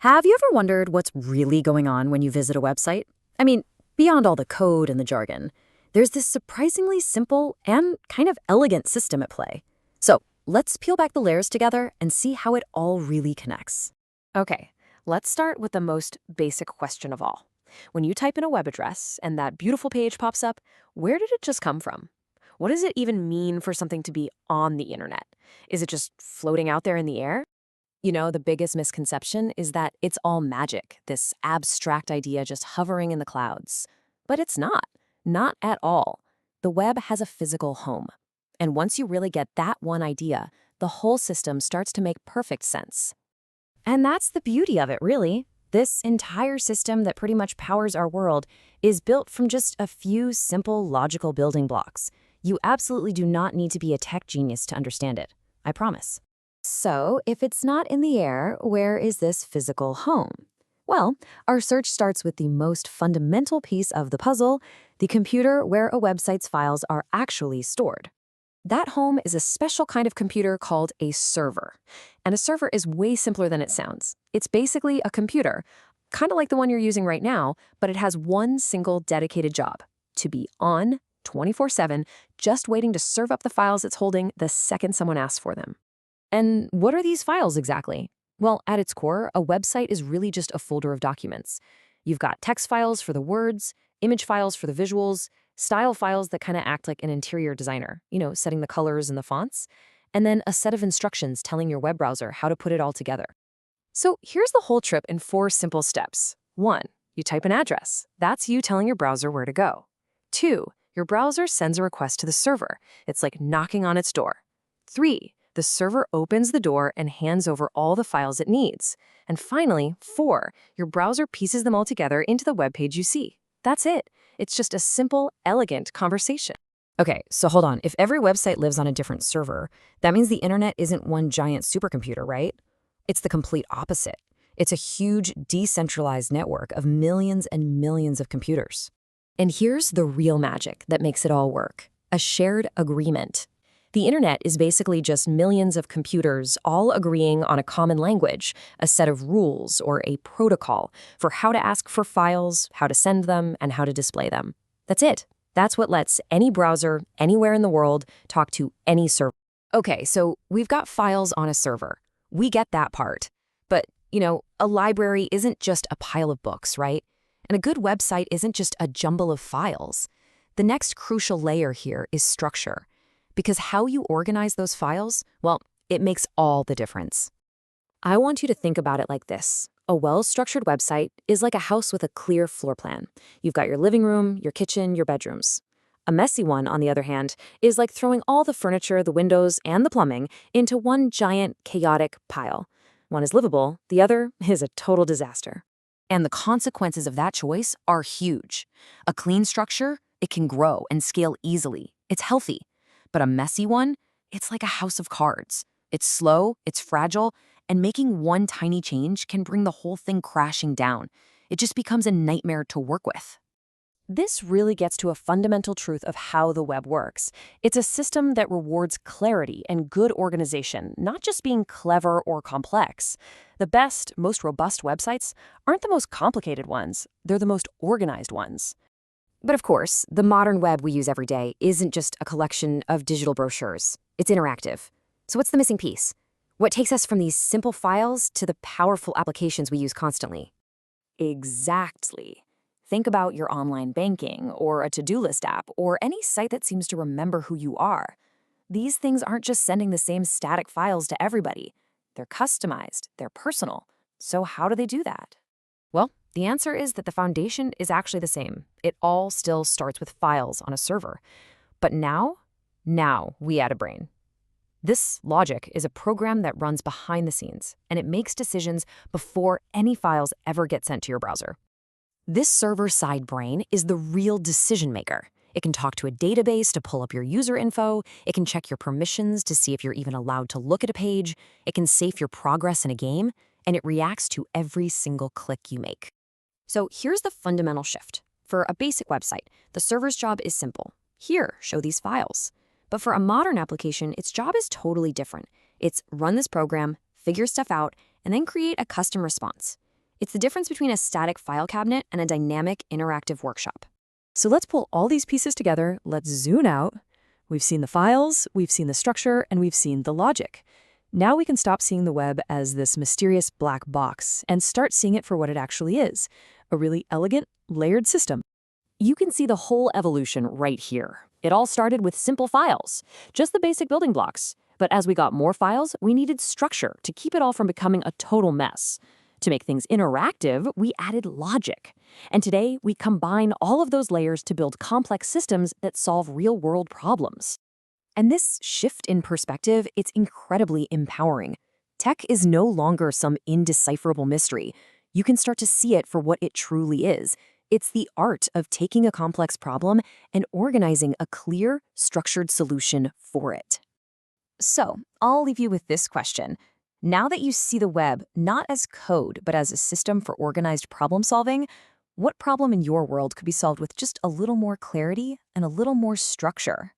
Have you ever wondered what's really going on when you visit a website? I mean, beyond all the code and the jargon, there's this surprisingly simple and kind of elegant system at play. So let's peel back the layers together and see how it all really connects. Okay, let's start with the most basic question of all. When you type in a web address and that beautiful page pops up, where did it just come from? What does it even mean for something to be on the internet? Is it just floating out there in the air? The biggest misconception is that it's all magic, this abstract idea just hovering in the clouds. But it's not at all. The web has a physical home. And once you really get that one idea, the whole system starts to make perfect sense. And that's the beauty of it, really. This entire system that pretty much powers our world is built from just a few simple logical building blocks. You absolutely do not need to be a tech genius to understand it. I promise. So, if it's not in the air, where is this physical home? Well, our search starts with the most fundamental piece of the puzzle, the computer where a website's files are actually stored. That home is a special kind of computer called a server. And a server is way simpler than it sounds. It's basically a computer, kind of like the one you're using right now, but it has one single dedicated job: to be on 24/7, just waiting to serve up the files it's holding the second someone asks for them. And what are these files exactly? Well, at its core, a website is really just a folder of documents. You've got text files for the words, image files for the visuals, style files that kind of act like an interior designer, setting the colors and the fonts, and then a set of instructions telling your web browser how to put it all together. So here's the whole trip in 4 simple steps. 1, you type an address. That's you telling your browser where to go. 2, your browser sends a request to the server. It's like knocking on its door. 3, the server opens the door and hands over all the files it needs. And finally, 4, your browser pieces them all together into the web page you see. That's it. It's just a simple, elegant conversation. Okay, so hold on. If every website lives on a different server, that means the internet isn't one giant supercomputer, right? It's the complete opposite. It's a huge, decentralized network of millions and millions of computers. And here's the real magic that makes it all work: a shared agreement. The internet is basically just millions of computers all agreeing on a common language, a set of rules, or a protocol for how to ask for files, how to send them, and how to display them. That's it. That's what lets any browser, anywhere in the world, talk to any server. Okay, so we've got files on a server. We get that part. But, a library isn't just a pile of books, right? And a good website isn't just a jumble of files. The next crucial layer here is structure. Because how you organize those files, well, it makes all the difference. I want you to think about it like this. A well-structured website is like a house with a clear floor plan. You've got your living room, your kitchen, your bedrooms. A messy one, on the other hand, is like throwing all the furniture, the windows, and the plumbing into one giant, chaotic pile. One is livable, the other is a total disaster. And the consequences of that choice are huge. A clean structure, it can grow and scale easily. It's healthy. But a messy one, it's like a house of cards. It's slow, it's fragile, and making one tiny change can bring the whole thing crashing down. It just becomes a nightmare to work with. This really gets to a fundamental truth of how the web works. It's a system that rewards clarity and good organization, not just being clever or complex. The best, most robust websites aren't the most complicated ones. They're the most organized ones. But of course, the modern web we use every day isn't just a collection of digital brochures. It's interactive. So what's the missing piece? What takes us from these simple files to the powerful applications we use constantly? Exactly. Think about your online banking, or a to-do list app, or any site that seems to remember who you are. These things aren't just sending the same static files to everybody. They're customized, they're personal. So how do they do that? Well, the answer is that the foundation is actually the same. It all still starts with files on a server. But now we add a brain. This logic is a program that runs behind the scenes, and it makes decisions before any files ever get sent to your browser. This server-side brain is the real decision maker. It can talk to a database to pull up your user info. It can check your permissions to see if you're even allowed to look at a page. It can save your progress in a game, and it reacts to every single click you make. So here's the fundamental shift. For a basic website, the server's job is simple. Here, show these files. But for a modern application, its job is totally different. It's run this program, figure stuff out, and then create a custom response. It's the difference between a static file cabinet and a dynamic, interactive workshop. So let's pull all these pieces together, let's zoom out. We've seen the files, we've seen the structure, and we've seen the logic. Now we can stop seeing the web as this mysterious black box and start seeing it for what it actually is, a really elegant, layered system. You can see the whole evolution right here. It all started with simple files, just the basic building blocks. But as we got more files, we needed structure to keep it all from becoming a total mess. To make things interactive, we added logic. And today, we combine all of those layers to build complex systems that solve real-world problems. And this shift in perspective, it's incredibly empowering. Tech is no longer some indecipherable mystery. You can start to see it for what it truly is. It's the art of taking a complex problem and organizing a clear, structured solution for it. So, I'll leave you with this question. Now that you see the web not as code, but as a system for organized problem solving, what problem in your world could be solved with just a little more clarity and a little more structure?